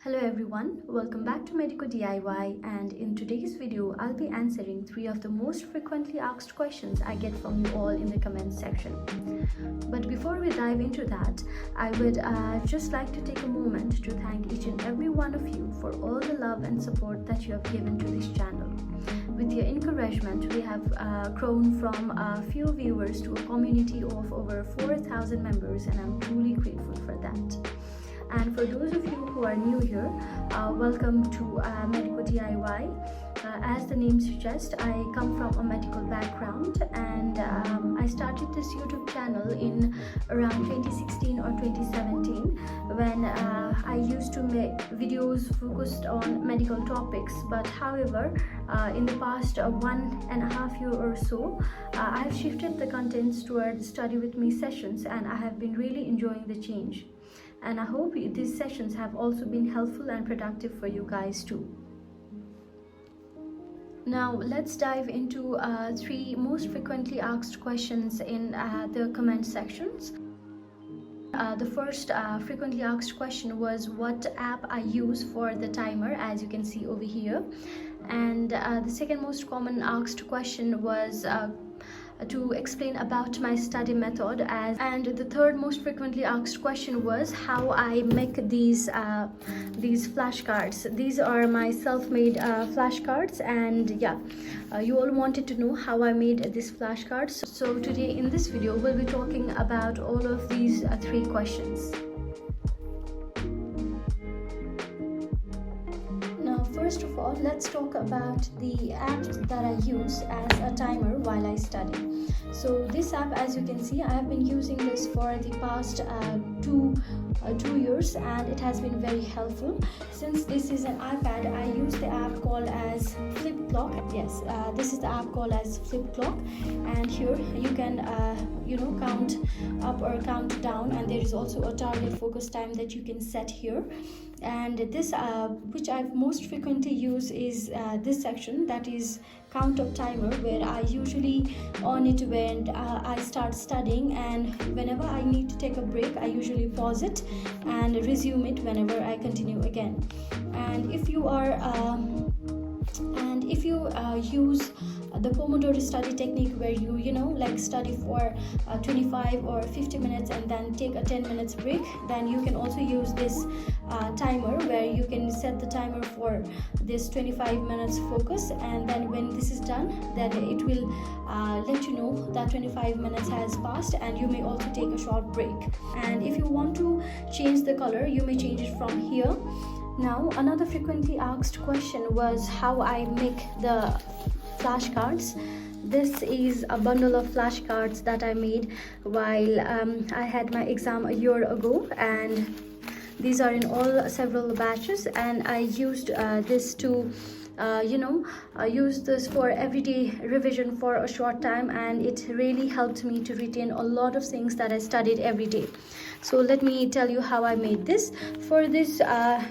Hello everyone, welcome back to MEDICO DIY, and in today's video I'll be answering 3 of the most frequently asked questions I get from you all in the comments section. But before we dive into that, I would just like to take a moment to thank each and every one of you for all the love and support that you have given to this channel. With your encouragement, we have grown from a few viewers to a community of over 4,000 members, and I'm truly grateful for that. And for those of you who are new here, welcome to MEDICO DIY. As the name suggests, I come from a medical background, and I started this YouTube channel in around 2016 or 2017 when I used to make videos focused on medical topics. But however, in the past 1.5 years or so, I have shifted the contents towards study with me sessions, and I have been really enjoying the change. And I hope these sessions have also been helpful and productive for you guys too. Now let's dive into 3 most frequently asked questions in the comment sections. The first frequently asked question was what app I use for the timer, as you can see over here. And the second most common asked question was to explain about my study method, and the third most frequently asked question was how I make these flashcards. These are my self-made flashcards, and yeah, you all wanted to know how I made these flashcards. So today in this video we'll be talking about all of these 3 questions. First of all, let's talk about the app that I use as a timer while I study. So this app, as you can see, I have been using this for the past 2 years, and it has been very helpful. Since this is an iPad, I use the app called as Flip Clock. Yes, this is the app called as Flip Clock, and here you can count up or count down, and there is also a target focus time that you can set here. And this which I most frequently use is this section, that is count up timer, where I usually on it when I start studying, and whenever I need to take a break I usually pause it and resume it whenever I continue again. And if you use the Pomodoro study technique, where you study for 25 or 50 minutes and then take a 10 minutes break, then you can also use this timer, where you can set the timer for this 25 minutes focus, and then when this is done, then it will let you know that 25 minutes has passed, and you may also take a short break. And if you want to change the color, you may change it from here. Now another frequently asked question was how I make the flashcards. This is a bundle of flashcards that I made while I had my exam a year ago, and these are in all several batches, and I used this to use this for everyday revision for a short time, and it really helped me to retain a lot of things that I studied every day. So let me tell you how I made this. For this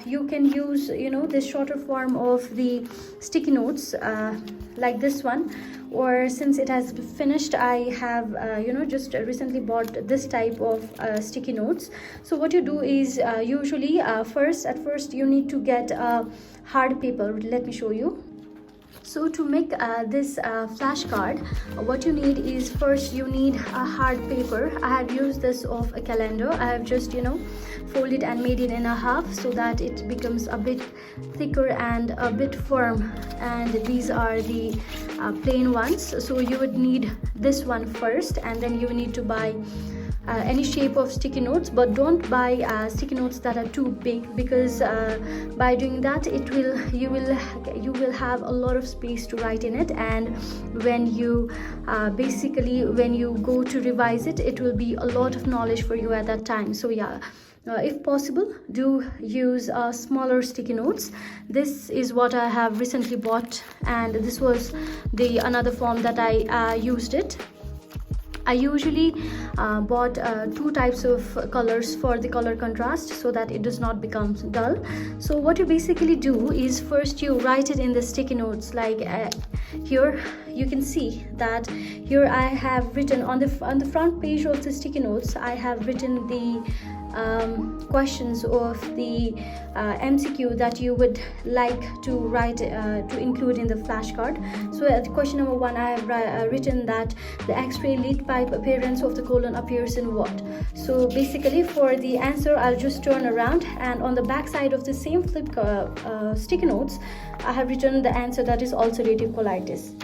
you can use this shorter form of the sticky notes like this one, or since it has finished, I have just recently bought this type of sticky notes. So what you do is usually at first you need to get hard paper. Let me show you. So to make this flashcard, what you need is, first you need a hard paper. I have used this of a calendar. I have just folded and made it in a half so that it becomes a bit thicker and a bit firm, and these are the plain ones. So you would need this one first, and then you need to buy any shape of sticky notes, but don't buy sticky notes that are too big, because by doing that you will have a lot of space to write in it, and when you when you go to revise it, it will be a lot of knowledge for you at that time. So yeah, if possible, do use smaller sticky notes. This is what I have recently bought, and this was the another form that I used it. I usually bought 2 types of colors for the color contrast, so that it does not become dull. So what you basically do is, first you write it in the sticky notes, like here you can see that here I have written on the front page of the sticky notes, I have written the questions of the MCQ that you would like to write to include in the flashcard. So at question number 1, I have written that the X-ray lead pipe appearance of the colon appears in what. So basically for the answer, I'll just turn around, and on the back side of the same flip sticky notes, I have written the answer, that is ulcerative colitis.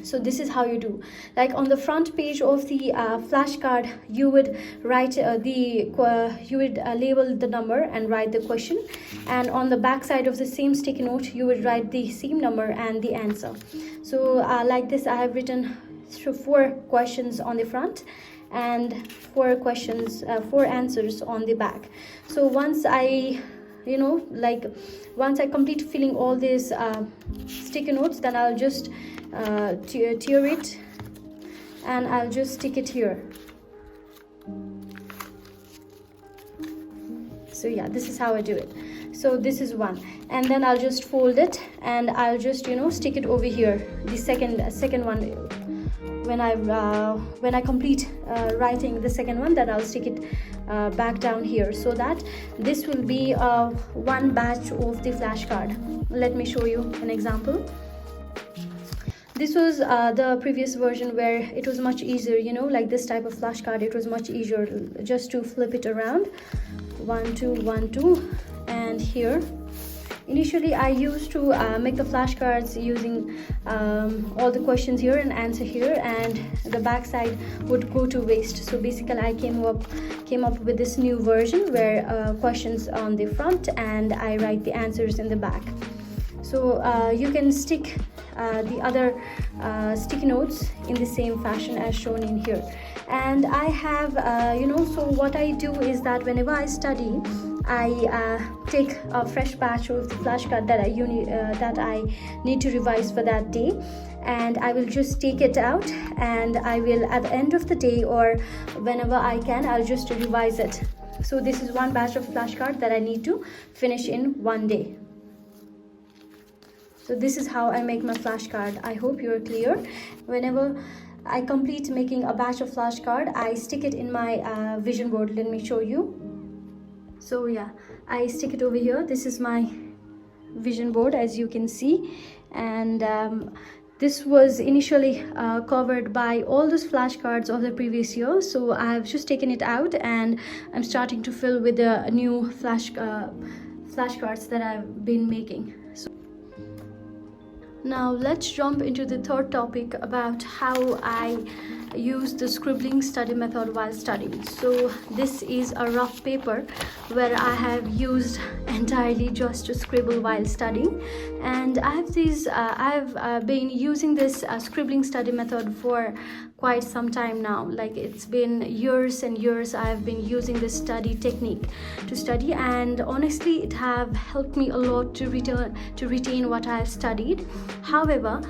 So this is how you do. Like on the front page of the flashcard, you would write you would label the number and write the question, and on the back side of the same sticky note, you would write the same number and the answer. So like this, I have written 4 questions on the front and 4 answers on the back. So once I once I complete filling all these sticky notes, then I'll just tear it and I'll just stick it here. So yeah, this is how I do it. So this is one, and then I'll just fold it and I'll just stick it over here, the second one. When I complete writing the second one, then I'll stick it back down here, so that this will be one batch of the flashcard. Let me show you an example. This was the previous version where it was much easier, like this type of flashcard, it was much easier just to flip it around. 1 2 1 2, and here initially I used to make the flashcards using all the questions here and answer here, and the back side would go to waste. So basically I came up with this new version where questions on the front and I write the answers in the back. So you can stick the other sticky notes in the same fashion as shown in here. And I have so what I do is that whenever I study, I take a fresh batch of the flashcard that I need to revise for that day, and I will just take it out, and I will, at the end of the day or whenever I can, I'll just revise it. So this is one batch of flashcard that I need to finish in one day. So this is how I make my flashcard. I hope you're clear. Whenever I complete making a batch of flashcard, I stick it in my vision board. Let me show you. So yeah, I stick it over here. This is my vision board, as you can see, and this was initially covered by all those flashcards of the previous year. So I have just taken it out and I'm starting to fill with the new flashcards that I've been making. Now let's jump into the third topic about how I use the scribbling study method while studying. So this is a rough paper where I have used entirely just to scribble while studying, and I've been using this scribbling study method for quite some time now. Like it's been years and years I've been using this study technique to study, and honestly it have helped me a lot to retain what I have studied. However,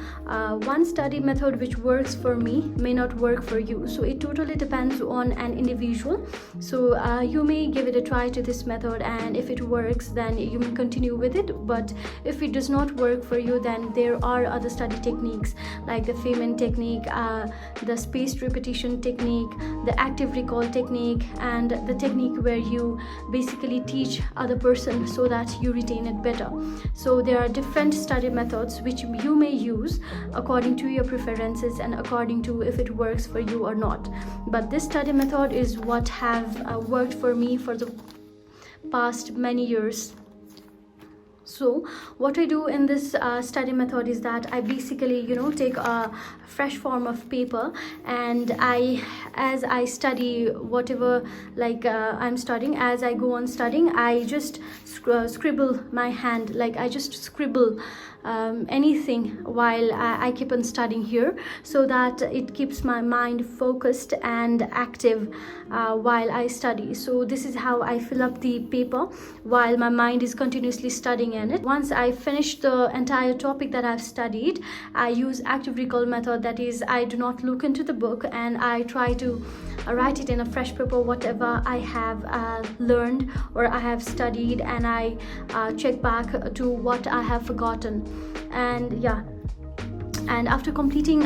one study method which works for me may not work for you, so it totally depends on an individual. So you may give it a try to this method, and if it works then you may continue with it, but if it does not work for you, then there are other study techniques like the Feynman technique, the spaced repetition technique, the active recall technique, and the technique where you basically teach other person so that you retain it better. So there are different study methods which you may use according to your preferences and according to if it works for you or not. But this study method is what have worked for me for the past many years. So what I do in this study method is that I basically take a fresh form of paper, and as I study whatever I'm studying, as I go on studying, I just scribble my hand, like I just scribble anything while I keep on studying here, so that it keeps my mind focused and active while I study. So this is how I fill up the paper while my mind is continuously studying in it. Once I finish the entire topic that I've studied, I use active recall method. That is, I do not look into the book and I try to write it in a fresh paper whatever I have learned or I have studied, and I check back to what I have forgotten. And yeah, And after completing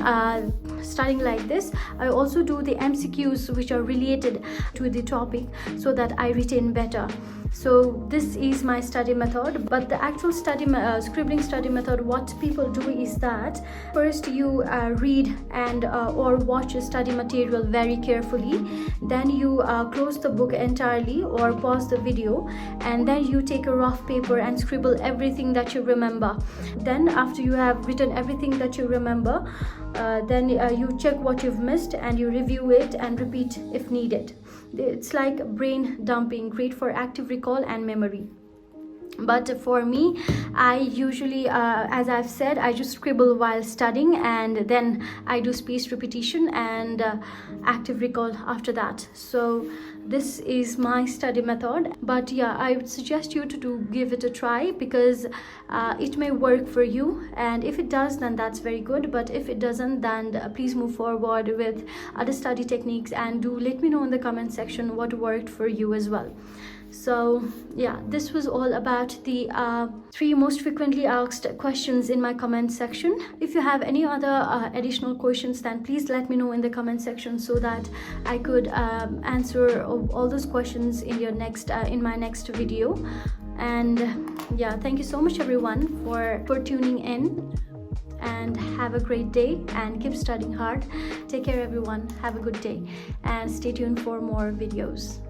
studying like this, I also do the MCQs which are related to the topic so that I retain better. So this is my study method. But the actual scribbling study method, what people do is that first you read and or watch a study material very carefully, then you close the book entirely or pause the video, and then you take a rough paper and scribble everything that you remember. Then after you have written everything that you remember, then you check what you've missed and you review it and repeat if needed. It's like brain dumping, great for active recall and memory. But for me, I usually, as I've said, I just scribble while studying, and then I do spaced repetition and active recall after that. So this is my study method. But yeah, I would suggest you to give it a try, because it may work for you, and if it does, then that's very good. But if it doesn't, then please move forward with other study techniques, and do let me know in the comment section what worked for you as well. So yeah, this was all about the 3 most frequently asked questions in my comment section. If you have any other additional questions, then please let me know in the comment section so that I could answer all those questions in your next in my next video. And yeah, thank you so much everyone for tuning in, and have a great day and keep studying hard. Take care everyone, have a good day, and stay tuned for more videos.